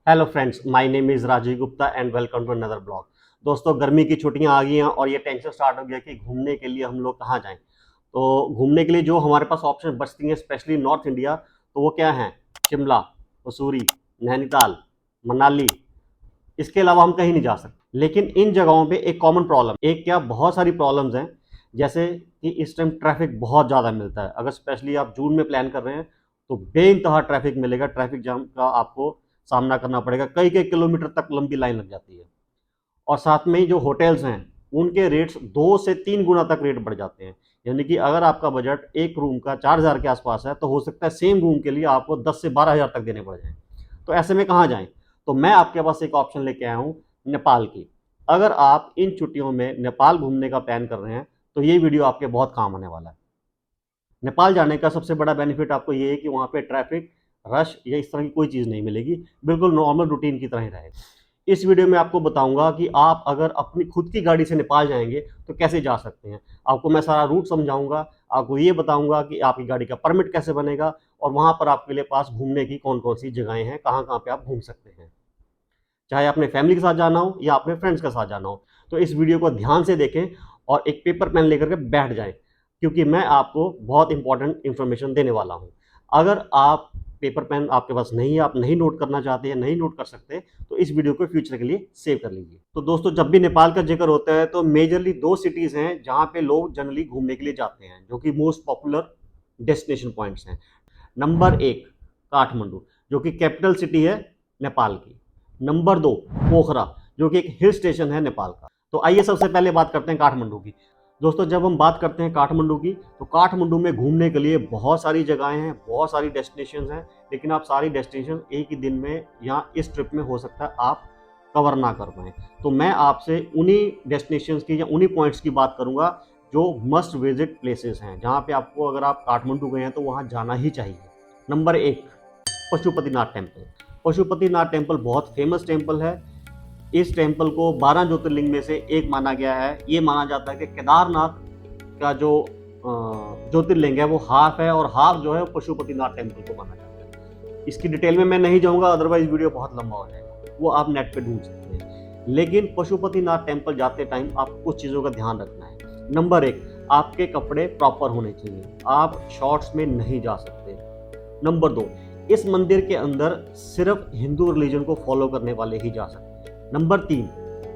Hello friends, my name is Rajeev Gupta and welcome to another blog. दोस्तों, गर्मी की छुट्टियां आ गई हैं और ये टेंशन स्टार्ट हो गया कि घूमने के लिए हम लोग कहाँ जाएं। तो घूमने के लिए जो हमारे पास ऑप्शन बचती हैं, स्पेशली नॉर्थ इंडिया, तो वो क्या हैं? शिमला, मसूरी, नैनीताल, मनाली। इसके अलावा हम कहीं नहीं जा सकते। लेकिन इन जगहों पे एक कॉमन प्रॉब्लम, एक क्या बहुत सारी प्रॉब्लम्स हैं। जैसे कि इस टाइम ट्रैफिक बहुत ज़्यादा मिलता है। अगर स्पेशली आप जून में प्लान कर रहे हैं तो बेइंतहा ट्रैफिक मिलेगा। ट्रैफिक जाम का आपको सामना करना पड़ेगा, कई कई किलोमीटर तक लंबी लाइन लग जाती है। और साथ में ही जो होटल्स हैं, उनके रेट्स 2 से 3 गुना तक रेट बढ़ जाते हैं। यानी कि अगर आपका बजट एक रूम का 4,000 के आसपास है तो हो सकता है सेम रूम के लिए आपको 10 से 12 हज़ार तक देने पड़ जाएं। तो ऐसे में कहाँ जाएं? तो मैं आपके पास एक ऑप्शन लेके आया हूँ, नेपाल की। अगर आप इन छुट्टियों में नेपाल घूमने का प्लान कर रहे हैं तो ये वीडियो आपके बहुत काम आने वाला है। नेपाल जाने का सबसे बड़ा बेनिफिट आपको ये है कि वहाँ पे ट्रैफिक, रश या इस तरह की कोई चीज़ नहीं मिलेगी। बिल्कुल नॉर्मल रूटीन की तरह ही रहेगा। इस वीडियो में आपको बताऊंगा कि आप अगर अपनी खुद की गाड़ी से नेपाल जाएंगे तो कैसे जा सकते हैं। आपको मैं सारा रूट समझाऊंगा, आपको ये बताऊंगा कि आपकी गाड़ी का परमिट कैसे बनेगा और वहाँ पर आपके लिए पास घूमने की कौन कौन सी जगहें हैं, कहाँ कहाँ पे आप घूम सकते हैं। चाहे अपने फैमिली के साथ जाना हो या अपने फ्रेंड्स के साथ जाना हो, तो इस वीडियो को ध्यान से देखें और एक पेपर पेन लेकर के बैठ जाएं, क्योंकि मैं आपको बहुत इंपॉर्टेंट इन्फॉर्मेशन देने वाला हूं। अगर आप पेपर पेन आपके पास नहीं है, आप नहीं नोट करना चाहते हैं, नहीं नोट कर सकते, तो इस वीडियो को फ्यूचर के लिए सेव कर लीजिए। तो दोस्तों, जब भी नेपाल का जिक्र होता है तो मेजरली 2 सिटीज़ हैं जहां पे लोग जनरली घूमने के लिए जाते हैं, जो कि मोस्ट पॉपुलर डेस्टिनेशन पॉइंट्स हैं। नंबर 1 काठमांडू, जो कि कैपिटल सिटी है नेपाल की। नंबर 2 पोखरा, जो कि एक हिल स्टेशन है नेपाल का। तो आइए सबसे पहले बात करते हैं काठमांडू की। दोस्तों, जब हम बात करते हैं काठमांडू की, तो काठमांडू में घूमने के लिए बहुत सारी जगहें हैं, बहुत सारी डेस्टिनेशंस हैं। लेकिन आप सारी डेस्टिनेशन एक ही दिन में या इस ट्रिप में हो सकता है आप कवर ना कर पाएँ। तो मैं आपसे उन्हीं डेस्टिनेशंस की या उन्हीं पॉइंट्स की बात करूँगा जो मस्ट विजिट प्लेसेस हैं, जहाँ पे आपको, अगर आप काठमांडू गए हैं तो वहाँ जाना ही चाहिए। Number 1 Pashupatinath temple. Pashupatinath temple बहुत फेमस टेम्पल है। इस टेम्पल को 12 ज्योतिर्लिंग में से एक माना गया है। ये माना जाता है कि केदारनाथ का जो ज्योतिर्लिंग है वो हाफ है और हाफ जो है पशुपतिनाथ टेम्पल को माना जाता है। इसकी डिटेल में मैं नहीं जाऊंगा, अदरवाइज वीडियो बहुत लंबा हो जाएगा, वो आप नेट पे ढूंढ सकते हैं। लेकिन पशुपतिनाथ टेम्पल जाते टाइम आपको कुछ चीज़ों का ध्यान रखना है। नंबर 1, आपके कपड़े प्रॉपर होने चाहिए, आप शॉर्ट्स में नहीं जा सकते। नंबर 2, इस मंदिर के अंदर सिर्फ हिंदू रिलीजन को फॉलो करने वाले ही जा सकते हैं। नंबर 3,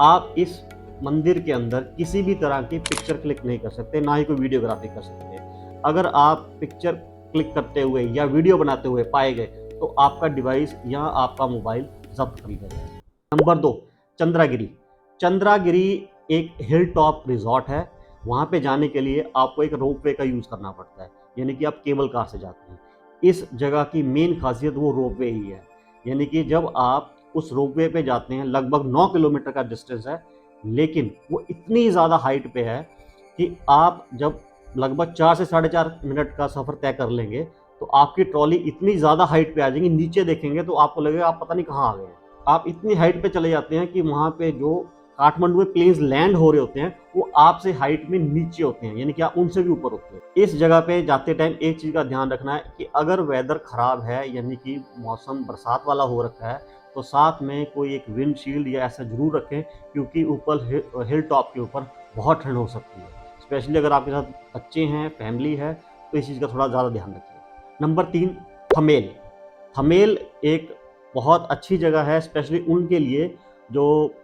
आप इस मंदिर के अंदर किसी भी तरह की पिक्चर क्लिक नहीं कर सकते, ना ही कोई वीडियोग्राफी कर सकते हैं। अगर आप पिक्चर क्लिक करते हुए या वीडियो बनाते हुए पाए गए तो आपका डिवाइस या आपका मोबाइल जब्त कर लिया जाएगा। नंबर 2, चंद्रागिरी। चंद्रागिरी एक हिल टॉप रिजॉर्ट है। वहाँ पे जाने के लिए आपको एक रोपवे का यूज़ करना पड़ता है, यानी कि आप केबल कार से जाते हैं। इस जगह की मेन खासियत वो रोपवे ही है। यानी कि जब आप उस रोपवे पे जाते हैं, लगभग 9 किलोमीटर का डिस्टेंस है, लेकिन वो इतनी ज़्यादा हाइट पे है कि आप जब लगभग 4 से साढ़े 4 मिनट का सफ़र तय कर लेंगे तो आपकी ट्रॉली इतनी ज़्यादा हाइट पे आ जाएगी, नीचे देखेंगे तो आपको लगेगा आप पता नहीं कहाँ आ गए हैं। आप इतनी हाइट पे चले जाते हैं कि वहाँ पे जो काठमांडू में प्लेन्स लैंड हो रहे होते हैं वो आपसे हाइट में नीचे होते हैं, यानी कि आप उनसे भी ऊपर होते हैं। इस जगह पे जाते टाइम एक चीज़ का ध्यान रखना है कि अगर वेदर ख़राब है, यानी कि मौसम बरसात वाला हो रखा है, तो साथ में कोई एक विंडशील्ड या ऐसा ज़रूर रखें, क्योंकि ऊपर हिल टॉप के ऊपर बहुत ठंड हो सकती है। स्पेशली अगर आपके साथ बच्चे हैं, फैमिली है, तो इस चीज़ का थोड़ा ज़्यादा ध्यान रखिए। नंबर 3, थमेल। थमेल एक बहुत अच्छी जगह है, स्पेशली उनके लिए जो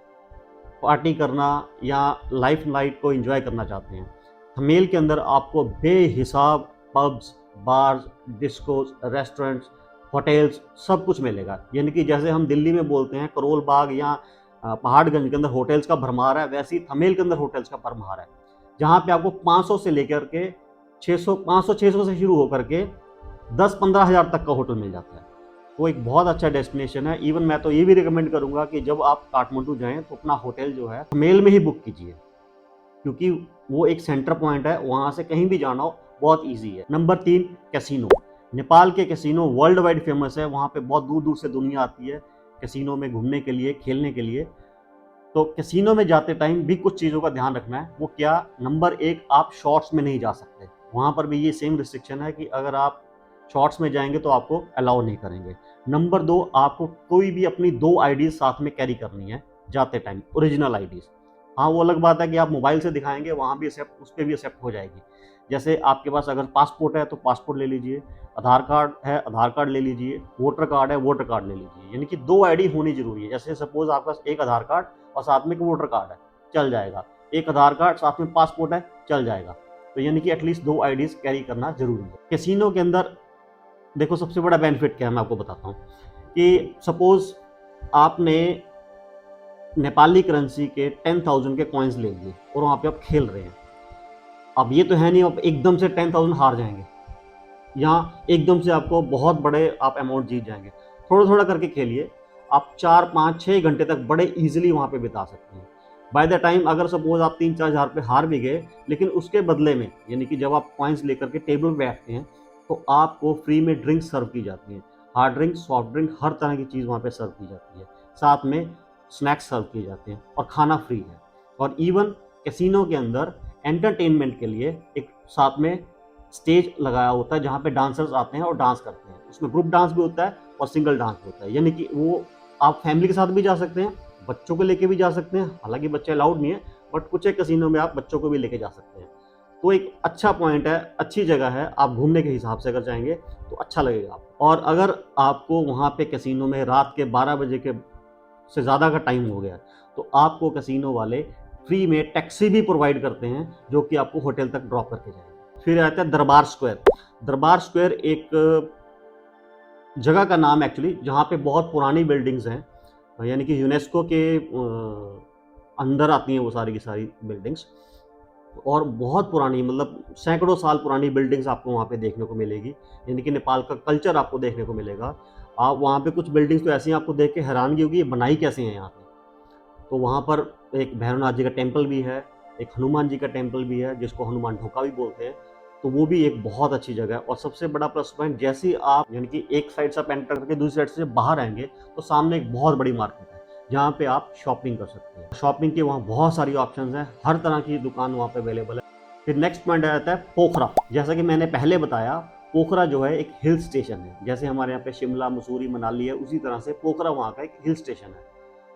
पार्टी करना या लाइफ नाइट को एंजॉय करना चाहते हैं। थमेल के अंदर आपको बेहिसाब pubs, bars, discos, restaurants, hotels सब कुछ मिलेगा। यानी कि जैसे हम दिल्ली में बोलते हैं करोल बाग या पहाड़गंज के अंदर होटल्स का भरमार है, वैसे ही थमेल के अंदर होटल्स का भरमार है, जहाँ पे आपको 500 से लेकर के 600, 500-600 से शुरू होकर के 10-15 हज़ार तक का होटल मिल जाता है। वो एक बहुत अच्छा डेस्टिनेशन है। इवन मैं तो ये भी रिकमेंड करूँगा कि जब आप काठमांडू जाएँ तो अपना होटल जो है मेल में ही बुक कीजिए, क्योंकि वो एक सेंटर पॉइंट है, वहाँ से कहीं भी जाना हो बहुत ईजी है। Number 3, casino. नेपाल के कैसीनो वर्ल्ड वाइड फेमस है, वहाँ पे बहुत दूर दूर से दुनिया आती है कैसीनो में घूमने के लिए, खेलने के लिए। तो कैसीनो में जाते टाइम भी कुछ चीज़ों का ध्यान रखना है। वो क्या? नंबर 1, आप शॉर्ट्स में नहीं जा सकते। वहाँ पर भी ये सेम रिस्ट्रिक्शन है कि अगर आप शॉर्ट्स में जाएंगे तो आपको अलाउ नहीं करेंगे। नंबर 2, आपको कोई भी अपनी 2 आईडीज साथ में कैरी करनी है जाते टाइम, ओरिजिनल आईडीज। हाँ, वो अलग बात है कि आप मोबाइल से दिखाएंगे, वहाँ भी एक्सेप्ट, उस पर भी एक्सेप्ट हो जाएगी। जैसे आपके पास अगर पासपोर्ट है तो पासपोर्ट ले लीजिए, आधार कार्ड है आधार कार्ड ले लीजिए, वोटर कार्ड है वोटर कार्ड ले लीजिए, यानी कि 2 आईडी होनी जरूरी है। जैसे सपोज आपके पास एक आधार कार्ड और साथ में एक वोटर कार्ड है, चल जाएगा। एक आधार कार्ड साथ में पासपोर्ट है, चल जाएगा। तो यानी कि एटलीस्ट 2 आईडीज कैरी करना जरूरी है। कैसीनो के अंदर देखो सबसे बड़ा बेनिफिट क्या है मैं आपको बताता हूँ कि सपोज आपने नेपाली करेंसी के 10,000 के कॉइन्स ले लिए और वहाँ पे आप खेल रहे हैं। अब ये तो है नहीं आप एकदम से 10,000 हार जाएंगे, यहाँ एकदम से आपको बहुत बड़े आप अमाउंट जीत जाएंगे। थोड़ा थोड़ा करके खेलिए, आप 4 5 6 घंटे तक बड़े इजीली वहाँ पे बिता सकते हैं। बाय द टाइम अगर सपोज आप 3 4 हज़ार पे हार भी गए, लेकिन उसके बदले में यानी कि जब आप कॉइन्स लेकर के टेबल पे बैठते हैं तो आपको फ्री में ड्रिंक सर्व की जाती है। हार्ड ड्रिंक, सॉफ्ट ड्रिंक, हर तरह की चीज़ वहाँ पे सर्व की जाती है। साथ में स्नैक्स सर्व किए जाते हैं और खाना फ्री है। और इवन कैसीनो के अंदर एंटरटेनमेंट के लिए एक साथ में स्टेज लगाया होता है जहाँ पे डांसर्स आते हैं और डांस करते हैं। उसमें ग्रुप डांस भी होता है और सिंगल डांस भी होता है, यानी कि वो आप फैमिली के साथ भी जा सकते हैं, बच्चों को लेके भी जा सकते हैं। हालांकि बच्चे अलाउड नहीं है, बट कुछ एक कैसीनो में आप बच्चों को भी लेके जा सकते हैं। तो एक अच्छा पॉइंट है, अच्छी जगह है। आप घूमने के हिसाब से अगर जाएंगे तो अच्छा लगेगा आपको। और अगर आपको वहाँ पे कैसीनो में रात के 12 बजे के से ज़्यादा का टाइम हो गया तो आपको कैसीनो वाले फ्री में टैक्सी भी प्रोवाइड करते हैं जो कि आपको होटल तक ड्रॉप करके जाएंगे। फिर आता है दरबार स्क्वायर। दरबार स्क्वायर एक जगह का नाम एक्चुअली, जहाँ पे बहुत पुरानी बिल्डिंग्स हैं, यानी कि यूनेस्को के अंदर आती हैं वो सारी की सारी बिल्डिंग्स। और बहुत पुरानी, मतलब सैकड़ों साल पुरानी बिल्डिंग्स आपको वहाँ पे देखने को मिलेगी, यानी कि नेपाल का कल्चर आपको देखने को मिलेगा। आप वहाँ पे कुछ बिल्डिंग्स तो ऐसी आपको देख के हैरानगी होगी, ये बनाई कैसे हैं यहाँ पे। तो वहाँ पर एक भैरवनाथ जी का टेम्पल भी है, एक हनुमान जी का टेम्पल भी है जिसको हनुमान ढोका भी बोलते हैं। तो वो भी एक बहुत अच्छी जगह है। और सबसे बड़ा प्लस पॉइंट, जैसे ही आप यानी कि एक साइड से आप एंटर करके दूसरी साइड से बाहर आएंगे तो सामने एक बहुत बड़ी मार्केट है जहाँ पे आप शॉपिंग कर सकते हैं। शॉपिंग के वहाँ बहुत सारी ऑप्शंस हैं, हर तरह की दुकान वहाँ पे अवेलेबल है। फिर नेक्स्ट पॉइंट आ जाता है पोखरा। जैसा कि मैंने पहले बताया, पोखरा जो है एक हिल स्टेशन है। जैसे हमारे यहाँ पे शिमला, मसूरी, मनाली है, उसी तरह से पोखरा वहाँ का एक हिल स्टेशन है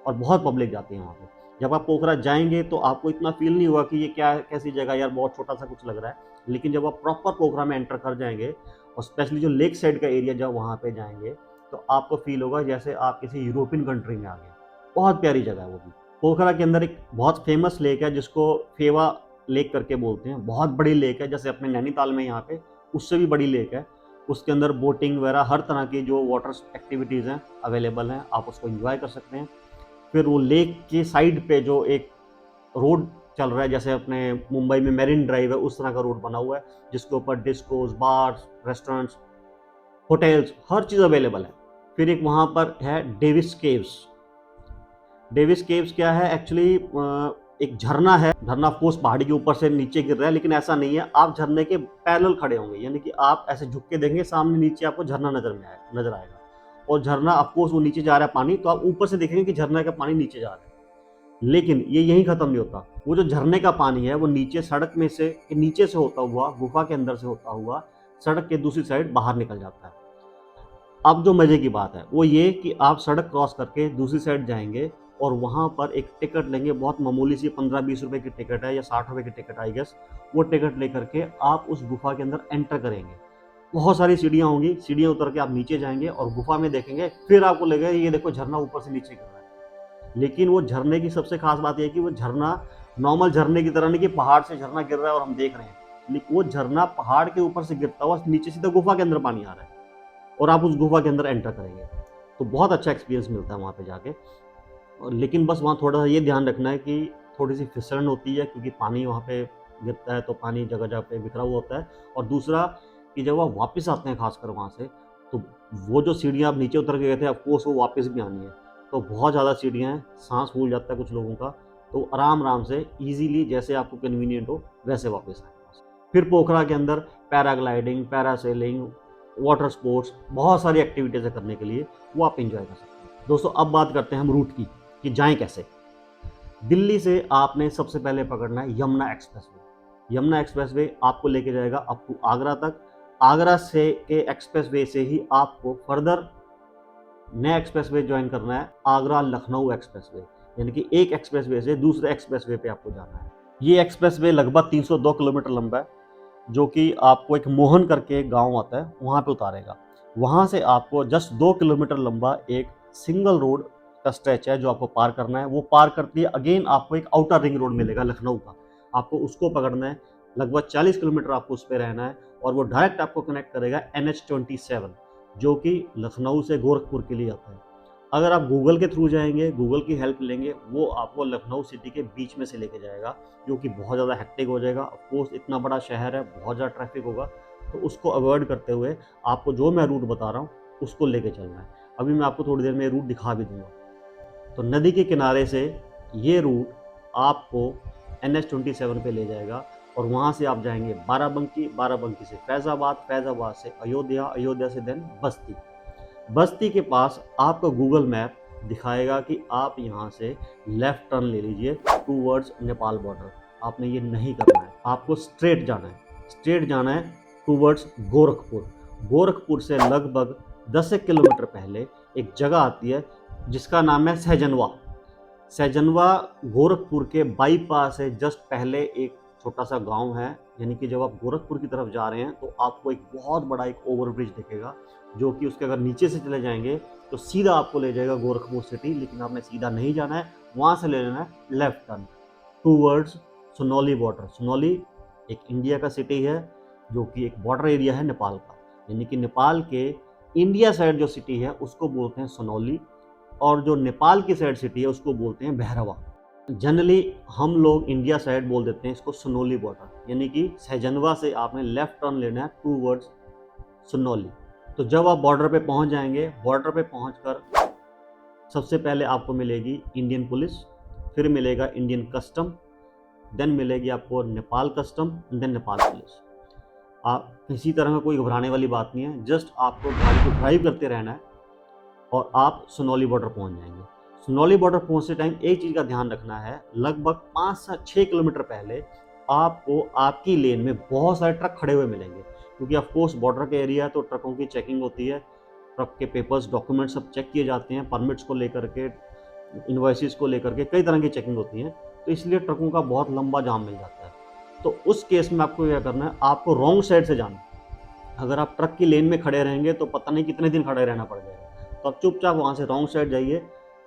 और बहुत पब्लिक जाती है वहाँ पे। जब आप पोखरा जाएंगे तो आपको इतना फील नहीं हुआ कि ये क्या कैसी जगह यार, बहुत छोटा सा कुछ लग रहा है। लेकिन जब आप प्रॉपर पोखरा में एंटर कर जाएंगे और स्पेशली जो लेक साइड का एरिया जब वहाँ पे जाएंगे तो आपको फील होगा जैसे आप किसी यूरोपियन कंट्री में आ गए। बहुत प्यारी जगह है वो भी। पोखरा के अंदर एक बहुत फेमस लेक है जिसको फेवा लेक करके बोलते हैं। बहुत बड़ी लेक है, जैसे अपने नैनीताल में यहाँ पे उससे भी बड़ी लेक है। उसके अंदर बोटिंग वगैरह हर तरह की जो वाटर एक्टिविटीज़ हैं अवेलेबल हैं, आप उसको एंजॉय कर सकते हैं। फिर वो लेक के साइड पे जो एक रोड चल रहा है, जैसे अपने मुंबई में मेरिन ड्राइव है उस तरह का रोड बना हुआ है जिसके ऊपर डिस्कोस, बार्स, रेस्टोरेंट्स, होटल्स, हर चीज़ अवेलेबल है। फिर एक वहाँ पर है डेविस केव्स। डेविस केव्स क्या है एक्चुअली, एक झरना है। झरना ऑफकोर्स पहाड़ी के ऊपर से नीचे गिर रहा है, लेकिन ऐसा नहीं है, आप झरने के पैरेलल खड़े होंगे, यानी कि आप ऐसे झुक के देखेंगे सामने नीचे आपको झरना नजर आएगा। और झरना ऑफकोर्स वो नीचे जा रहा है पानी, तो आप ऊपर से देखेंगे कि झरना का पानी नीचे जा रहा है। लेकिन ये यहीं खत्म नहीं होता, वो जो झरने का पानी है वो नीचे सड़क में से नीचे से होता हुआ, गुफा के अंदर से होता हुआ सड़क के दूसरी साइड बाहर निकल जाता है। अब जो मजे की बात है वो ये कि आप सड़क क्रॉस करके दूसरी साइड जाएंगे और वहाँ पर एक टिकट लेंगे, बहुत मामूली सी 15 20 रुपए की टिकट है या 60 रुपए की टिकट आई गेस। वो टिकट लेकर के आप उस गुफा के अंदर एंटर करेंगे। बहुत सारी सीढ़ियाँ होंगी, सीढ़ियाँ उतर के आप नीचे जाएंगे और गुफा में देखेंगे, फिर आपको लगेगा ये देखो झरना ऊपर से नीचे गिर रहा है। लेकिन वो झरने की सबसे खास बात यह है कि वो झरना नॉर्मल झरने की तरह नहीं कि पहाड़ से झरना गिर रहा है और हम देख रहे हैं, लेकिन वो झरना पहाड़ के ऊपर से गिरता हुआ नीचे सीधा गुफा के अंदर पानी आ रहा है और आप उस गुफा के अंदर एंटर करेंगे। तो बहुत अच्छा एक्सपीरियंस मिलता है वहाँ पे जाके। लेकिन बस वहाँ थोड़ा सा ये ध्यान रखना है कि थोड़ी सी फिसलन होती है, क्योंकि पानी वहाँ पे गिरता है तो पानी जगह जगह पे बिखरा हुआ होता है। और दूसरा कि जब आप वापस आते हैं खासकर वहाँ से, तो वो जो सीढ़ियाँ आप नीचे उतर के गए थे ऑफकोर्स वो वापस भी आनी है। तो बहुत ज़्यादा सीढ़ियाँ हैं, सांस फूल जाता है कुछ लोगों का। तो आराम आराम से ईजीली जैसे आपको कन्वीनियंट हो वैसे वापस आए। फिर पोखरा के अंदर पैराग्लाइडिंग, पैरासेलिंग, वाटर स्पोर्ट्स, बहुत सारी एक्टिविटीज़ है करने के लिए, वो आप इंजॉय कर सकते हैं। दोस्तों अब बात करते हैं हम रूट की कि जाएं कैसे। दिल्ली से आपने सबसे पहले पकड़ना है यमुना एक्सप्रेसवे। यमुना एक्सप्रेसवे आपको लेके जाएगा अप टू आगरा तक। आगरा से के एक्सप्रेसवे से ही आपको फर्दर नया एक्सप्रेसवे ज्वाइन करना है, आगरा लखनऊ एक्सप्रेसवे, यानी कि एक एक्सप्रेसवे से दूसरे एक्सप्रेसवे पे आपको जाना है। ये एक्सप्रेसवे लगभग 302 किलोमीटर लंबा है, जो कि आपको एक मोहन करके गांव आता है वहाँ पे उतारेगा। वहाँ से आपको जस्ट 2 किलोमीटर लंबा एक सिंगल रोड का स्ट्रेच है जो आपको पार करना है। वो पार करती है अगेन आपको एक आउटर रिंग रोड मिलेगा लखनऊ का, आपको उसको पकड़ना है। लगभग 40 किलोमीटर आपको उस पर रहना है और वो डायरेक्ट आपको कनेक्ट करेगा NH27, जो कि लखनऊ से गोरखपुर के लिए आता है। अगर आप गूगल के थ्रू जाएंगे, गूगल की हेल्प लेंगे, वो आपको लखनऊ सिटी के बीच में से लेके जाएगा, जो कि बहुत ज़्यादा हेक्टिक हो जाएगा। ऑफ कोर्स इतना बड़ा शहर है, बहुत ज़्यादा ट्रैफिक होगा, तो उसको अवॉइड करते हुए आपको जो मैं रूट बता रहा हूँ उसको लेके चलना है। अभी मैं आपको थोड़ी देर में रूट दिखा भी दूंगा। तो नदी के किनारे से ये रूट आपको NH27 पे ले जाएगा और वहाँ से आप जाएंगे बाराबंकी, बाराबंकी से फैज़ाबाद, फैज़ाबाद से अयोध्या, अयोध्या से देन बस्ती। बस्ती के पास आपका गूगल मैप दिखाएगा कि आप यहाँ से लेफ्ट टर्न ले लीजिए टूवर्ड्स नेपाल बॉर्डर। आपने ये नहीं करना है, आपको स्ट्रेट जाना है, स्ट्रेट जाना है टूवर्ड्स गोरखपुर। गोरखपुर से लगभग 10 किलोमीटर पहले एक जगह आती है जिसका नाम है सहजनवा। सहजनवा गोरखपुर के बाईपास से जस्ट पहले एक छोटा सा गांव है, यानी कि जब आप गोरखपुर की तरफ जा रहे हैं तो आपको एक बहुत बड़ा एक ओवरब्रिज दिखेगा, जो कि उसके अगर नीचे से चले जाएंगे तो सीधा आपको ले जाएगा गोरखपुर सिटी। लेकिन आपने सीधा नहीं जाना है, वहाँ से ले लेना है left turn towards Sunauli border. Sunauli एक इंडिया का सिटी है, जो कि एक बॉर्डर एरिया है नेपाल का, यानी कि नेपाल के इंडिया साइड जो सिटी है उसको बोलते हैं सुनौली, और जो नेपाल की साइड सिटी है उसको बोलते हैं भैरवा। जनरली हम लोग इंडिया साइड बोल देते हैं इसको सुनौली बॉर्डर, यानी कि सहजनवा से आपने लेफ्ट टर्न लेना है टूवर्ड्स सुनौली। तो जब आप बॉर्डर पे पहुंच जाएंगे, बॉर्डर पे पहुंचकर सबसे पहले आपको मिलेगी इंडियन पुलिस, फिर मिलेगा इंडियन कस्टम, देन मिलेगी आपको Nepal custom, then Nepal police. आप किसी तरह का कोई घबराने वाली बात नहीं है, जस्ट आपको गाड़ी को ड्राइव करते रहना है और आप सुनौली बॉर्डर पहुंच जाएंगे। सुनौली बॉर्डर पहुंचते टाइम एक चीज़ का ध्यान रखना है, लगभग 5 से 6 किलोमीटर पहले आपको आपकी लेन में बहुत सारे ट्रक खड़े हुए मिलेंगे, क्योंकि ऑफ कोर्स बॉर्डर का एरिया है तो ट्रकों की चेकिंग होती है। ट्रक के पेपर्स, डॉक्यूमेंट्स सब चेक किए जाते हैं, परमिट्स को लेकर के, इन्वॉइसेस को लेकर के कई तरह की चेकिंग होती है, तो इसलिए ट्रकों का बहुत लंबा जाम मिल जाता है। तो उस केस में आपको क्या करना है, आपको रॉन्ग साइड से जाना है। अगर आप ट्रक की लेन में खड़े रहेंगे तो पता नहीं कितने दिन खड़े रहना पड़ जाएगा, तो आप चुपचाप वहाँ से रॉन्ग साइड जाइए,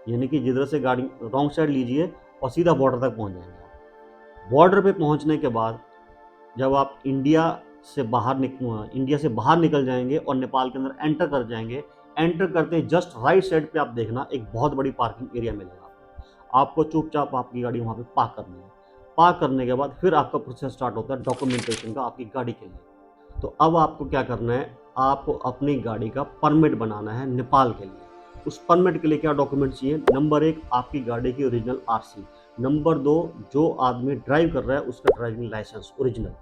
यानी कि जिधर से गाड़ी रॉन्ग साइड लीजिए और सीधा बॉर्डर तक पहुँच जाएंगे। बॉर्डर पे पहुँचने के बाद जब आप इंडिया से बाहर निकल जाएंगे और नेपाल के अंदर एंटर कर जाएंगे, एंटर करते ही जस्ट राइट साइड पे आप देखना एक बहुत बड़ी पार्किंग एरिया मिलेगा आपको चुपचाप आपकी गाड़ी वहाँ पे पार्क करनी है। पार्क करने के बाद फिर आपका प्रोसेस स्टार्ट होता है डॉक्यूमेंटेशन का आपकी गाड़ी के लिए। तो अब आपको क्या करना है, आपको अपनी गाड़ी का परमिट बनाना है नेपाल के लिए। उस परमिट के लिए क्या डॉक्यूमेंट चाहिए, नंबर 1 आपकी गाड़ी की ओरिजिनल RC, नंबर 2 जो आदमी ड्राइव कर रहा है उसका ड्राइविंग लाइसेंस ओरिजिनल।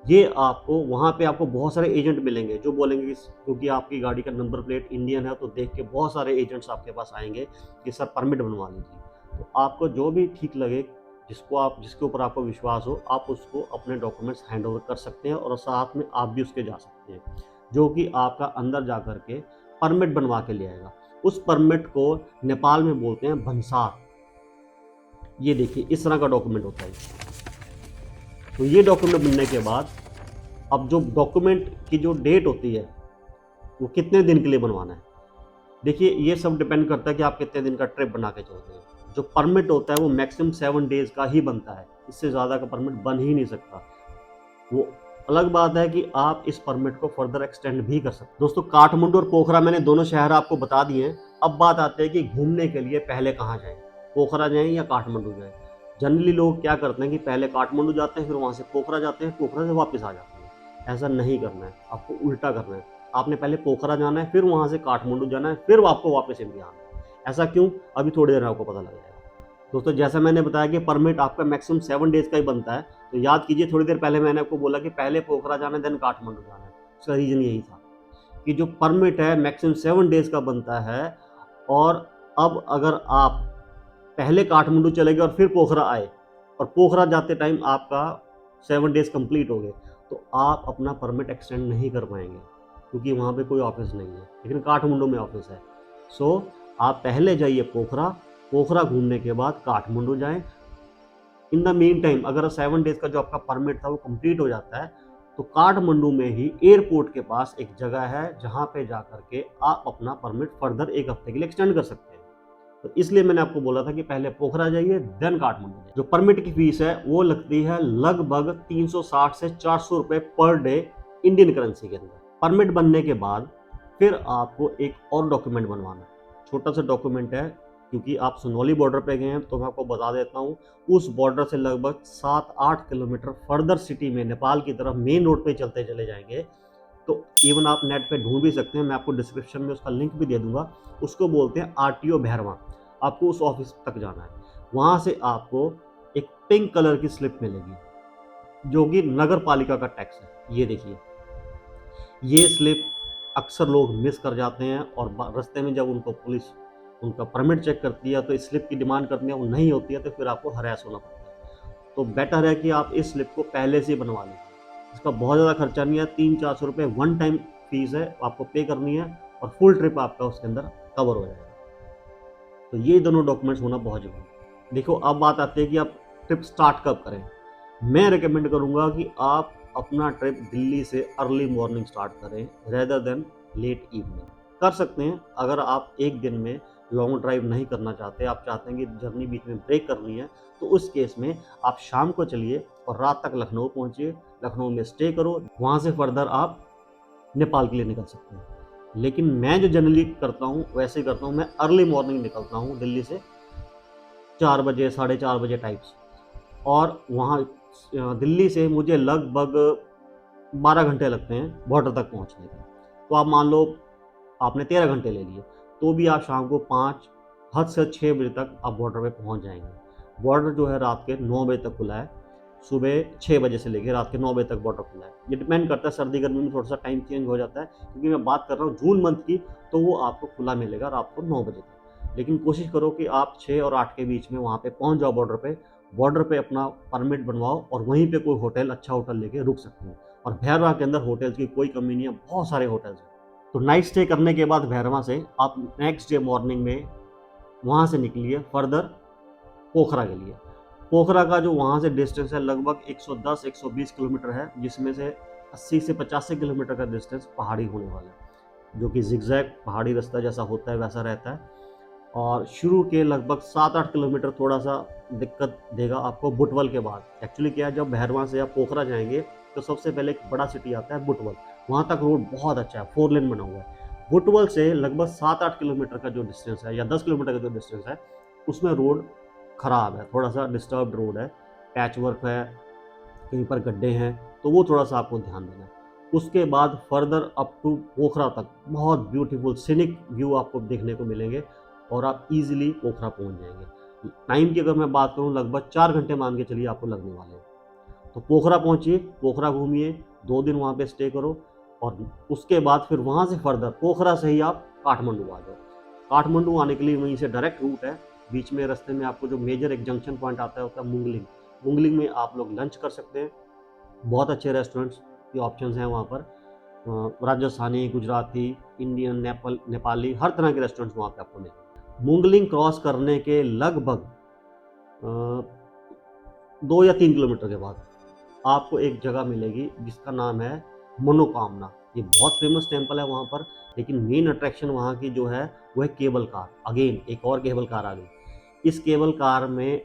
ये आपको वहाँ पे आपको बहुत सारे एजेंट मिलेंगे जो बोलेंगे कि क्योंकि आपकी गाड़ी का नंबर प्लेट इंडियन है, तो देख के बहुत सारे एजेंट्स आपके पास आएंगे कि सर परमिट बनवा लीजिए। तो आपको जो भी ठीक लगे, जिसके ऊपर आपको विश्वास हो, आप उसको अपने डॉक्यूमेंट्स हैंड ओवर कर सकते हैं और साथ में आप भी उसके जा सकते हैं, जो कि आपका अंदर जा कर के परमिट बनवा के ले आएगा। उस परमिट को नेपाल में बोलते हैं भंसार। ये देखिए इस तरह का डॉक्यूमेंट होता है। तो ये डॉक्यूमेंट बनने के बाद अब जो डॉक्यूमेंट की जो डेट होती है वो कितने दिन के लिए बनवाना है, देखिए ये सब डिपेंड करता है कि आप कितने दिन का ट्रिप बना के चलते हैं। जो परमिट होता है वो मैक्सिमम 7 डेज का ही बनता है, इससे ज़्यादा का परमिट बन ही नहीं सकता। वो अलग बात है कि आप इस परमिट को फर्दर एक्सटेंड भी कर सकते हैं। दोस्तों काठमांडू और पोखरा मैंने दोनों शहर आपको बता दिए हैं। अब बात आती है कि घूमने के लिए पहले कहाँ जाएं, पोखरा जाएं या काठमांडू जाएं। जनरली लोग क्या करते हैं कि पहले काठमांडू जाते हैं, फिर वहाँ से पोखरा जाते हैं, पोखरा से वापस आ जाते हैं। ऐसा नहीं करना है, आपको उल्टा करना है। आपने पहले पोखरा जाना है, फिर वहाँ से काठमांडू जाना है, फिर आपको वापस इंडिया आना है। ऐसा क्यों, अभी थोड़ी देर में आपको पता लग जाएगा। दोस्तों जैसा मैंने बताया कि परमिट आपका मैक्सिमम 7 डेज का ही बनता है, तो याद कीजिए थोड़ी देर पहले मैंने आपको बोला कि पहले पोखरा जाना है देन काठमांडू जाना है। उसका रीज़न यही था कि जो परमिट है मैक्सिमम 7 डेज का बनता है, और अब अगर आप पहले काठमांडू चले गए और फिर पोखरा आए और पोखरा जाते टाइम आपका 7 डेज कंप्लीट हो गए, तो आप अपना परमिट एक्सटेंड नहीं कर पाएंगे, क्योंकि वहाँ पे कोई ऑफिस नहीं है, लेकिन काठमांडू में ऑफिस है। सो आप पहले जाइए पोखरा, पोखरा घूमने के बाद काठमांडू जाएं। इन द मीन टाइम अगर 7 डेज का जो आपका परमिट था वो कंप्लीट हो जाता है, तो काठमांडू में ही एयरपोर्ट के पास एक जगह है जहाँ पे जा करके आप अपना परमिट फर्दर 1 हफ्ते के लिए एक्सटेंड कर सकते हैं। तो इसलिए मैंने आपको बोला था कि पहले पोखरा जाइए देन काठमांडू जाइए। जो परमिट की फीस है वो लगती है लगभग 360 से 400 रुपए पर डे इंडियन करेंसी के अंदर। परमिट बनने के बाद फिर आपको एक और डॉक्यूमेंट बनवाना है, छोटा सा डॉक्यूमेंट है, क्योंकि आप सुनौली बॉर्डर पे गए हैं तो मैं आपको बता देता हूँ, उस बॉर्डर से लगभग 7-8 किलोमीटर फर्दर सिटी में नेपाल की तरफ मेन रोड पे चलते चले जाएंगे, तो इवन आप नेट पे ढूंढ भी सकते हैं, मैं आपको डिस्क्रिप्शन में उसका लिंक भी दे दूंगा। उसको बोलते हैं आरटीओ भैरवा। आपको उस ऑफिस तक जाना है, वहाँ से आपको एक पिंक कलर की स्लिप मिलेगी जो कि नगर पालिका का टैक्स है। ये देखिए, ये स्लिप अक्सर लोग मिस कर जाते हैं और रास्ते में जब उनको पुलिस उनका परमिट चेक करती है तो इस स्लिप की डिमांड करती है, वो नहीं होती है तो फिर आपको हरास होना पड़ता है। तो बेटर है कि आप इस स्लिप को पहले से ही बनवा लीजिए। इसका बहुत ज़्यादा खर्चा नहीं है, 300-400 रुपये वन टाइम फीस है, आपको पे करनी है और फुल ट्रिप आपका उसके अंदर कवर हो जाएगा। तो ये दोनों डॉक्यूमेंट्स होना बहुत जरूरी है। देखो अब बात आती है कि आप ट्रिप स्टार्ट कब करें। मैं रिकमेंड करूंगा कि आप अपना ट्रिप दिल्ली से अर्ली मॉर्निंग स्टार्ट करें रेदर देन लेट इवनिंग। कर सकते हैं अगर आप एक दिन में लॉन्ग ड्राइव नहीं करना चाहते, आप चाहते हैं कि जर्नी बीच में ब्रेक करनी है, तो उस केस में आप शाम को चलिए और रात तक लखनऊ पहुंचिए, लखनऊ में स्टे करो, वहाँ से फर्दर आप नेपाल के लिए निकल सकते हैं। लेकिन मैं जो जनरली करता हूँ वैसे ही करता हूँ, मैं अर्ली मॉर्निंग निकलता हूँ दिल्ली से 4 बजे 4:30 बजे टाइप्स, और वहाँ दिल्ली से मुझे लगभग 12 घंटे लगते हैं बॉर्डर तक पहुँचने के। तो आप मान लो आपने 13 घंटे ले लिए, तो भी आप शाम को 5 हद से 6 बजे तक आप बॉर्डर पे पहुँच जाएंगे। बॉर्डर जो है रात के 9 बजे तक खुला है, सुबह 6 बजे से लेकर रात के 9 बजे तक बॉर्डर खुला है। ये डिपेंड करता है, सर्दी गर्मी में थोड़ा सा टाइम चेंज हो जाता है, क्योंकि मैं बात कर रहा हूँ जून मंथ की, तो वो आपको खुला मिलेगा रात को 9 बजे तक। लेकिन कोशिश करो कि आप 6 और 8 के बीच में वहाँ पे पहुँच जाओ बॉर्डर पे अपना परमिट बनवाओ और वहीं पे कोई होटल, अच्छा होटल लेके रुक सकते हैं। और भैरवा के अंदर होटल्स की कोई कमी नहीं है, बहुत सारे होटल्स हैं। तो नाइट स्टे करने के बाद भैरवा से आप नेक्स्ट डे मॉर्निंग में वहाँ से निकलिए फर्दर पोखरा के लिए। पोखरा का जो वहाँ से डिस्टेंस है लगभग 110-120 किलोमीटर है, जिसमें से 80 से 85 किलोमीटर का डिस्टेंस पहाड़ी होने वाला है, जो कि जिगजैग पहाड़ी रास्ता जैसा होता है वैसा रहता है। और शुरू के लगभग 7-8 किलोमीटर थोड़ा सा दिक्कत देगा आपको बुटवल के बाद। एक्चुअली क्या है, जब भैरवा से आप पोखरा जाएंगे तो सबसे पहले एक बड़ा सिटी आता है बुटवल, वहाँ तक रोड बहुत अच्छा है, 4 लेन बना हुआ है। बुटवल से लगभग 7-8 किलोमीटर का जो डिस्टेंस है या 10 किलोमीटर का जो डिस्टेंस है, उसमें रोड खराब है, थोड़ा सा डिस्टर्ब्ड रोड है, पैच वर्क है, कहीं पर गड्ढे हैं, तो वो थोड़ा सा आपको ध्यान देना है। उसके बाद फर्दर अप टू पोखरा तक बहुत ब्यूटीफुल सिनिक व्यू आपको देखने को मिलेंगे और आप इजीली पोखरा पहुंच जाएंगे। टाइम की अगर मैं बात करूं, लगभग 4 घंटे मान के चलिए आपको लगने वाले हैं। तो पोखरा पहुंचिए, पोखरा घूमिए, 2 दिन वहाँ पे स्टे करो और उसके बाद फिर वहाँ से फर्दर पोखरा से ही आप काठमांडू आ जाओ। काठमांडू आने के लिए वहीं से डायरेक्ट रूट है। बीच में रास्ते में आपको जो मेजर एक जंक्शन पॉइंट आता है, होता है मुंगलिंग। मुंगलिंग में आप लोग लंच कर सकते हैं, बहुत अच्छे रेस्टोरेंट्स के ऑप्शंस हैं वहाँ पर। राजस्थानी, गुजराती, इंडियन, नेपाली, हर तरह के रेस्टोरेंट्स वहाँ पे आपको मिलेंगे। मुंगलिंग क्रॉस करने के लगभग 2 या 3 किलोमीटर के बाद आपको एक जगह मिलेगी जिसका नाम है मनोकामना। ये बहुत फेमस टेम्पल है वहाँ पर, लेकिन मेन अट्रैक्शन वहाँ की जो है वो है केबल कार। अगेन एक और केबल कार आ गई। इस केबल कार में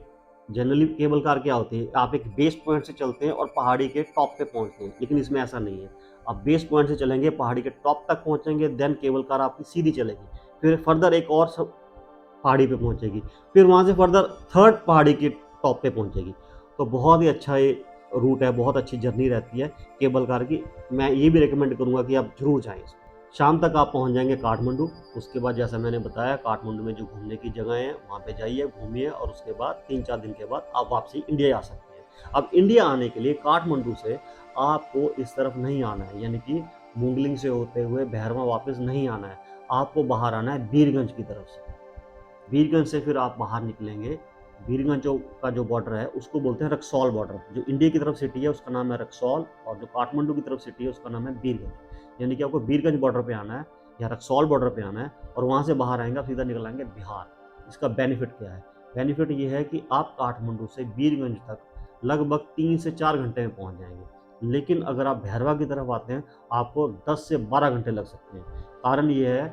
जनरली केबल कार क्या होती है, आप एक बेस पॉइंट से चलते हैं और पहाड़ी के टॉप पे पहुँचते हैं, लेकिन इसमें ऐसा नहीं है। आप बेस पॉइंट से चलेंगे, पहाड़ी के टॉप तक पहुँचेंगे, देन केबल कार आपकी सीधी चलेगी, फिर फर्दर एक और पहाड़ी पे पहुँचेगी, फिर वहाँ से फर्दर थर्ड पहाड़ी के टॉप पे पहुँचेगी। तो बहुत ही अच्छा ये रूट है, बहुत अच्छी जर्नी रहती है केबल कार की। मैं ये भी रिकमेंड करूँगा कि आप ज़रूर जाएँ। शाम तक आप पहुँच जाएंगे काठमांडू। उसके बाद जैसा मैंने बताया, काठमांडू में जो घूमने की जगह हैं वहाँ पे जाइए, घूमिए और उसके बाद 3-4 दिन के बाद आप वापसी इंडिया आ सकते हैं। अब इंडिया आने के लिए काठमांडू से आपको इस तरफ नहीं आना है, यानी कि मुंगलिंग से होते हुए भैरवा वापस नहीं आना है, आपको बाहर आना है बीरगंज की तरफ से। बीरगंज से फिर आप बाहर निकलेंगे बीरगंज का जो बॉर्डर है उसको बोलते हैं रक्सौल बॉर्डर। जो इंडिया की तरफ सिटी है उसका नाम है रक्सौल, और जो काठमांडू की तरफ सिटी है उसका नाम है बीरगंज। यानी कि आपको बीरगंज बॉर्डर पे आना है या रक्सौल बॉर्डर पे आना है, और वहाँ से बाहर आएंगे, सीधा निकल आएंगे बिहार। इसका बेनिफिट क्या है? बेनिफिट ये है कि आप काठमांडू से बीरगंज तक लगभग 3 से 4 घंटे में पहुँच जाएंगे। लेकिन अगर आप भैरवा की तरफ आते हैं, आपको 10 से 12 घंटे लग सकते हैं। कारण ये है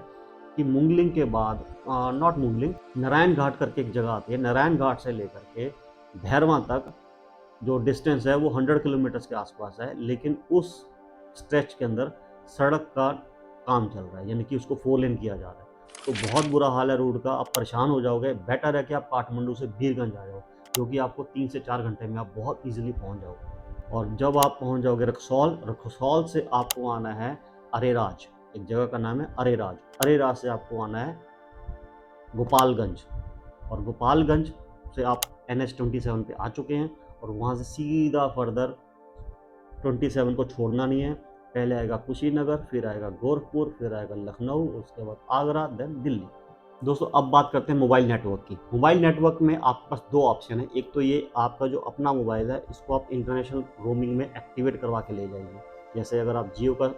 कि मुंगलिंग के बाद, नॉट मुंगलिंग, नारायण घाट करके एक जगह आती है, नारायण घाट से लेकर के भैरवा तक जो डिस्टेंस है वो 100 किलोमीटर्स के आसपास है। लेकिन उस स्ट्रेच के अंदर सड़क का काम चल रहा है, यानी कि उसको 4 लेन किया जा रहा है। तो बहुत बुरा हाल है रोड का, आप परेशान हो जाओगे। बेटर है कि आप काठमांडू से बीरगंज आ जाओ, क्योंकि आपको 3 से 4 घंटे में आप बहुत ईजिली पहुंच जाओगे। और जब आप पहुंच जाओगे रक्सौल, रक्सौल से आपको आना है अरेराज। एक जगह का नाम है अरेराज। अरेराज से आपको आना है गोपालगंज, और गोपालगंज से आप NH-27 पे आ चुके हैं, और वहाँ से सीधा फर्दर 27 को छोड़ना नहीं है। पहले आएगा कुशीनगर, फिर आएगा गोरखपुर, फिर आएगा लखनऊ, उसके बाद आगरा, देन दिल्ली। दोस्तों अब बात करते हैं मोबाइल नेटवर्क की। मोबाइल नेटवर्क में आपके पास 2 ऑप्शन है। एक तो ये आपका जो अपना मोबाइल है, इसको आप इंटरनेशनल रोमिंग में एक्टिवेट करवा के ले जाइए। जैसे अगर आप जियो का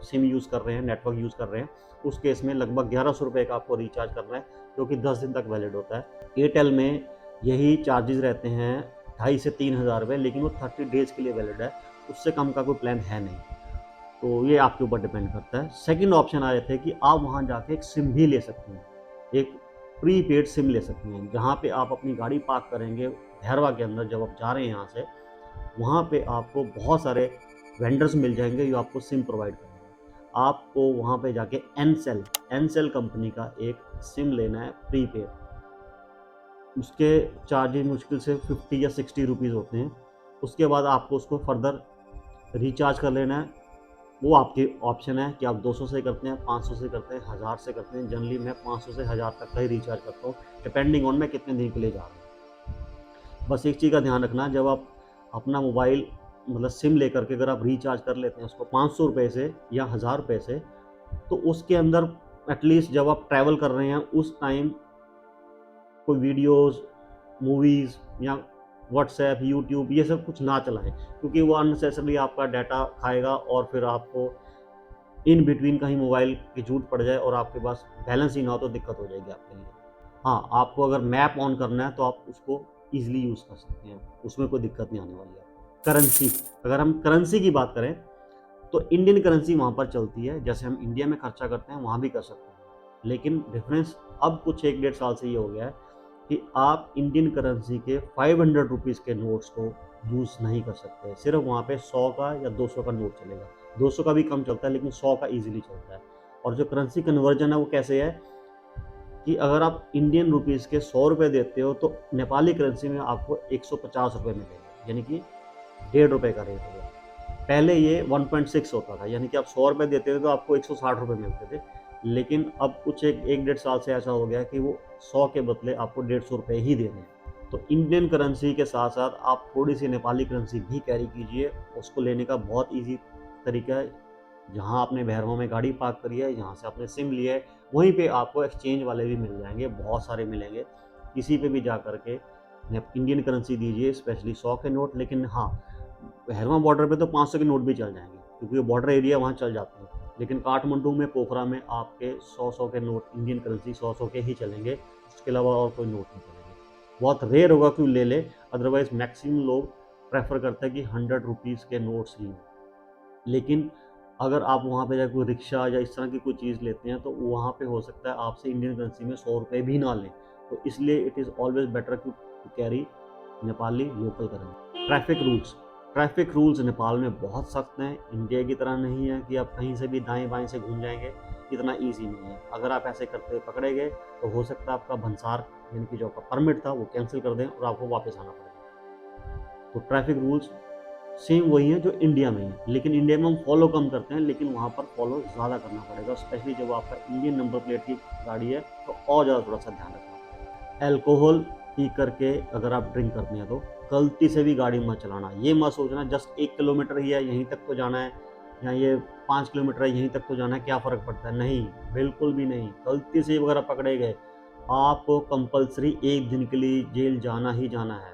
सिम यूज़ कर रहे हैं, नेटवर्क यूज़ कर रहे हैं, उस केस में लगभग 1100 रुपये का आपको रिचार्ज करना है, जो कि 10 दिन तक वैलिड होता है। एयरटेल में यही चार्जेस रहते हैं 2,500 से 3,000 रुपये, लेकिन वो 30 डेज़ के लिए वैलिड है, उससे कम का कोई प्लान है नहीं। तो ये आपके ऊपर डिपेंड करता है। सेकंड ऑप्शन आ जाते हैं कि आप वहाँ जाके एक सिम भी ले सकते हैं, एक प्रीपेड सिम ले सकते हैं, जहाँ पे आप अपनी गाड़ी पार्क करेंगे भैरवा के अंदर। जब आप जा रहे हैं यहाँ से, वहाँ पे आपको बहुत सारे वेंडर्स मिल जाएंगे जो आपको सिम प्रोवाइड करेंगे। आपको वहाँ पे जाके एनसेल कंपनी का एक सिम लेना है प्रीपेड। उसके चार्जेस मुश्किल से 50 या 60 रुपीज़ होते हैं। उसके बाद आपको उसको फर्दर रिचार्ज कर लेना है। वो आपके ऑप्शन है कि आप 200 से करते हैं, 500 से करते हैं, 1000 से करते हैं। जनरली मैं 500 से 1000 तक का ही रिचार्ज करता हूँ, डिपेंडिंग ऑन मैं कितने दिन के लिए जा रहा हूँ। बस एक चीज़ का ध्यान रखना, जब आप अपना मोबाइल मतलब सिम लेकर के अगर आप रिचार्ज कर लेते हैं उसको 500 रुपये से या 1000 रुपये से, तो उसके अंदर एटलीस्ट जब आप ट्रैवल कर रहे हैं उस टाइम कोई वीडियोस, मूवीज़ या व्हाट्सएप, यूट्यूब ये सब कुछ ना चलाएं, क्योंकि वो अननेसेसरी आपका डाटा खाएगा, और फिर आपको इन बिटवीन कहीं मोबाइल की जरूरत पड़ जाए और आपके पास बैलेंस ही ना हो तो दिक्कत हो जाएगी आपके लिए। हाँ, आपको अगर मैप ऑन करना है तो आप उसको ईजिली यूज़ कर सकते हैं, उसमें कोई दिक्कत नहीं आने वाली है आपको। करेंसी, अगर हम करेंसी की बात करें तो इंडियन करेंसी वहाँ पर चलती है, जैसे हम इंडिया में खर्चा करते हैं वहाँ भी कर सकते हैं। लेकिन डिफरेंस अब कुछ 1 डेढ़ साल से ये हो गया है कि आप इंडियन करेंसी के 500 रुपीज़ के नोट्स को यूज़ नहीं कर सकते। सिर्फ वहाँ पे 100 का या 200 का नोट चलेगा। 200 का भी कम चलता है, लेकिन 100 का ईजिली चलता है। और जो करेंसी कन्वर्जन है वो कैसे है कि अगर आप इंडियन रुपीज़ के 100 रुपये देते हो तो नेपाली करेंसी में आपको 150 रुपये मिलेंगे, यानी कि 1.5 रुपये का रेट होगा। पहले ये 1.6 होता था, यानी कि आप 100 रुपये देते थे तो आपको 160 रुपये मिलते थे। लेकिन अब कुछ एक डेढ़ साल से ऐसा हो गया कि वो 100 के बदले आपको 150 रुपये ही देने हैं। तो इंडियन करेंसी के साथ साथ आप थोड़ी सी नेपाली करेंसी भी कैरी कीजिए। उसको लेने का बहुत ईजी तरीका है, जहाँ आपने भैरवा में गाड़ी पार्क करी है, जहाँ से आपने सिम लिया है, वहीं पे आपको एक्सचेंज वाले भी मिल जाएंगे, बहुत सारे मिलेंगे। किसी पे भी जा करके इंडियन करेंसी दीजिए, स्पेशली 100 के नोट। लेकिन हाँ, भैरवा बॉर्डर पे तो 500 के नोट भी चल जाएंगे, क्योंकि वो बॉर्डर एरिया वहाँ चल जाते हैं। लेकिन काठमांडू में, पोखरा में आपके 100 के नोट, इंडियन करेंसी 100 के ही चलेंगे, उसके अलावा और कोई नोट नहीं चलेंगे। बहुत रेयर होगा कि ले ले, अदरवाइज मैक्सिमम लोग प्रेफर करते हैं कि 100 रुपीज़ के नोट्स ही लें। लेकिन अगर आप वहाँ पे जाकर कोई रिक्शा या इस तरह की कोई चीज़ लेते हैं तो वहाँ पे हो सकता है आपसे इंडियन करेंसी में 100 रुपये भी ना लें। तो इसलिए it is always better to carry Nepali local currency. Traffic rules Nepal में बहुत सख्त हैं। इंडिया की तरह नहीं है कि आप कहीं से भी दाएं बाएं से घूम जाएंगे, इतना ईजी नहीं है। अगर आप ऐसे करते हुए पकड़े गए तो हो सकता है आपका भंसार, यानी कि जो आपका परमिट था, वो कैंसिल कर दें और आपको वापस आना पड़ेगा। तो ट्रैफिक रूल्स सेम वही है जो इंडिया में है, लेकिन इंडिया में हम फॉलो कम करते हैं, लेकिन वहाँ पर फॉलो ज़्यादा करना पड़ेगा। स्पेशली जब आपका इंडियन नंबर प्लेट की गाड़ी है तो और ज़्यादा थोड़ा सा ध्यान रखना पड़ेगा। अल्कोहल पी करके अगर आप ड्रिंक करते हैं तो गलती से भी गाड़ी मत चलाना। ये मत सोचना जस्ट 1 किलोमीटर ही है, यहीं तक तो जाना है, या ये 5 किलोमीटर है, यहीं तक तो जाना है, क्या फ़र्क पड़ता है। नहीं, बिल्कुल भी नहीं। गलती से अगर आप पकड़े गए आपको कंपलसरी 1 दिन के लिए जेल जाना ही जाना है।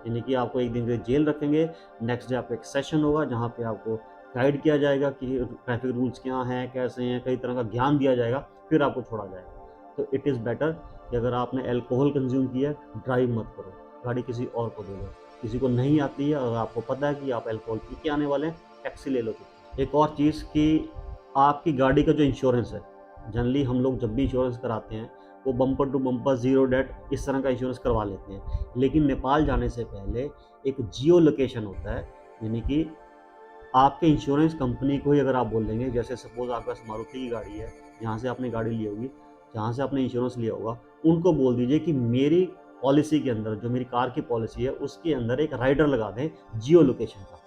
यानी कि आपको 1 दिन के लिए जेल रखेंगे, नेक्स्ट डे आपका एक सेशन होगा जहाँ पे आपको गाइड किया जाएगा कि ट्रैफिक रूल्स क्या हैं, कैसे हैं, कई तरह का ज्ञान दिया जाएगा, फिर आपको छोड़ा जाएगा। तो इट इज़ बेटर कि अगर आपने अल्कोहल कंज्यूम किया है, ड्राइव मत करो, गाड़ी किसी और को दे दो। किसी को नहीं आती है, अगर आपको पता है कि आप अल्कोहल पी के आने वाले हैं, टैक्सी ले लो चुपचाप। एक और चीज़ कि आपकी गाड़ी का जो इंश्योरेंस है, जनरली हम लोग जब भी इंश्योरेंस कराते हैं वो बम्पर टू बम्पर, ज़ीरो डेट, इस तरह का इंश्योरेंस करवा लेते हैं। लेकिन नेपाल जाने से पहले एक जियो लोकेशन होता है, यानी कि आपके इंश्योरेंस कंपनी को ही अगर आप बोल देंगे, जैसे सपोज़ आपके पास मारुति की गाड़ी है, जहाँ से आपने गाड़ी ली होगी, जहाँ से आपने इंश्योरेंस लिया होगा, उनको बोल दीजिए कि मेरी पॉलिसी के अंदर, जो मेरी कार की पॉलिसी है, उसके अंदर एक राइडर लगा दें जियो लोकेशन का।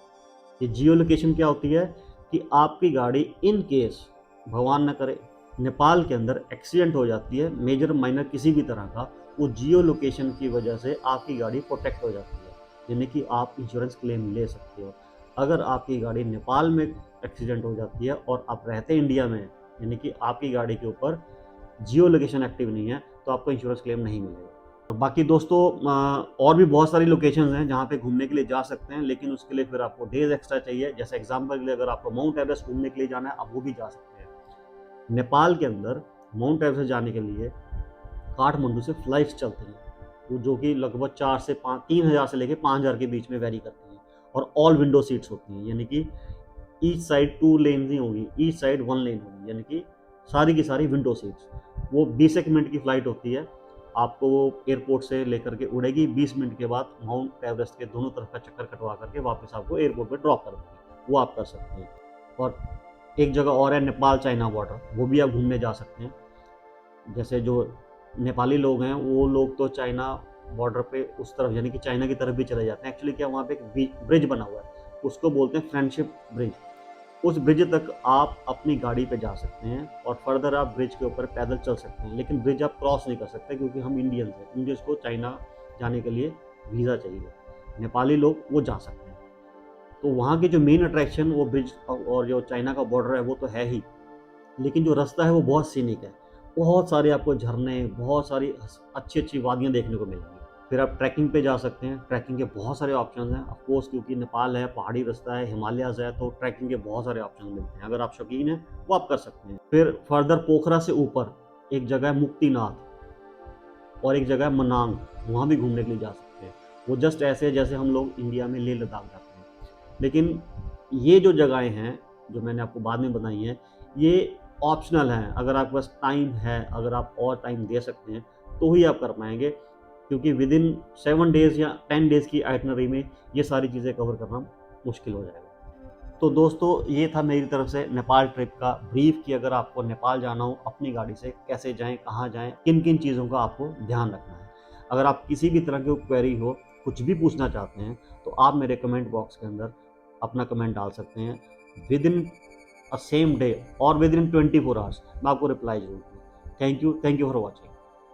ये जियो लोकेशन क्या होती है कि आपकी गाड़ी इन केस, भगवान न करे, नेपाल के अंदर एक्सीडेंट हो जाती है, मेजर माइनर किसी भी तरह का, वो जियो लोकेशन की वजह से आपकी गाड़ी प्रोटेक्ट हो जाती है, यानी कि आप इंश्योरेंस क्लेम ले सकते हो। अगर आपकी गाड़ी नेपाल में एक्सीडेंट हो जाती है और आप रहते इंडिया में, यानी कि आपकी गाड़ी के ऊपर जियो लोकेशन एक्टिव नहीं है, तो आपको इंश्योरेंस क्लेम नहीं मिलेगा। तो बाकी दोस्तों, और भी बहुत सारी लोकेशंस हैं जहाँ पे घूमने के लिए जा सकते हैं, लेकिन उसके लिए फिर आपको डेज एक्स्ट्रा चाहिए। जैसे एग्जांपल के लिए अगर आपको माउंट एवरेस्ट घूमने के लिए जाना है, आप वो भी जा सकते हैं। नेपाल के अंदर माउंट एवरेस्ट जाने के लिए काठमांडू से फ्लाइट्स चलती हैं, वो जो कि लगभग 4 से 5, 3000 से लेकर 5000 के बीच में वेरी करती हैं, और ऑल विंडो सीट्स होती हैं, यानी कि ईच साइड 2 लेन ही होगी, ईच साइड 1 लेन होगी, यानी कि सारी की सारी विंडो सीट्स। वो 20 एक मिनट की फ़्लाइट होती है, आपको वो एयरपोर्ट से लेकर के उड़ेगी, 20 मिनट के बाद माउंट एवरेस्ट के दोनों तरफ का चक्कर कटवा करके वापस आपको एयरपोर्ट पे ड्रॉप कर देगी, वो आप कर सकते हैं। और एक जगह और है नेपाल चाइना बॉर्डर, वो भी आप घूमने जा सकते हैं। जैसे जो नेपाली लोग हैं, वो लोग तो चाइना बॉर्डर पे उस तरफ, यानी कि चाइना की तरफ भी चले जाते हैं। एक्चुअली क्या, वहाँ पे एक ब्रिज बना हुआ है, उसको बोलते हैं फ्रेंडशिप ब्रिज। उस ब्रिज तक आप अपनी गाड़ी पे जा सकते हैं और फर्दर आप ब्रिज के ऊपर पैदल चल सकते हैं, लेकिन ब्रिज आप क्रॉस नहीं कर सकते क्योंकि हम इंडियंस हैं। इंडियंस को चाइना जाने के लिए वीज़ा चाहिए, नेपाली लोग वो जा सकते हैं। तो वहाँ की जो मेन अट्रैक्शन वो ब्रिज और जो चाइना का बॉर्डर है वो तो है ही, लेकिन जो रास्ता है वो बहुत सीनिक है। बहुत सारे आपको झरने, बहुत सारी अच्छी-अच्छी वादियाँ देखने को मिलेंगी। फिर आप ट्रैकिंग पे जा सकते हैं, ट्रैकिंग के बहुत सारे ऑप्शंस हैं। ऑफ कोर्स क्योंकि नेपाल है, पहाड़ी रास्ता है, हिमालयाज़ है, तो ट्रैकिंग के बहुत सारे ऑप्शंस मिलते हैं। अगर आप शौकीन हैं, वो आप कर सकते हैं। फिर फर्दर पोखरा से ऊपर एक जगह है मुक्तिनाथ, और एक जगह है मनांग, वहाँ भी घूमने के लिए जा सकते हैं। वो जस्ट ऐसे है जैसे हम लोग इंडिया में लेह लद्दाख जाते हैं। लेकिन ये जो जगहें हैं, जो मैंने आपको बाद में बताई हैं, ये ऑप्शनल हैं। अगर आपके पास टाइम है, अगर आप और टाइम दे सकते हैं, तो ही आप कर पाएँगे, क्योंकि विदिन 7 डेज़ या 10 डेज़ की आइटिनरी में ये सारी चीज़ें कवर करना मुश्किल हो जाएगा। तो दोस्तों, ये था मेरी तरफ से नेपाल ट्रिप का ब्रीफ कि अगर आपको नेपाल जाना हो अपनी गाड़ी से, कैसे जाएँ, कहाँ जाएँ, किन-किन चीज़ों का आपको ध्यान रखना है। अगर आप किसी भी तरह की क्वेरी हो, कुछ भी पूछना चाहते हैं, तो आप मेरे कमेंट बॉक्स के अंदर अपना कमेंट डाल सकते हैं। विदिन सेम डे और विदिन 24 आवर्स मैं आपको रिप्लाई ज़रूर दूँगा। Thank you for watching.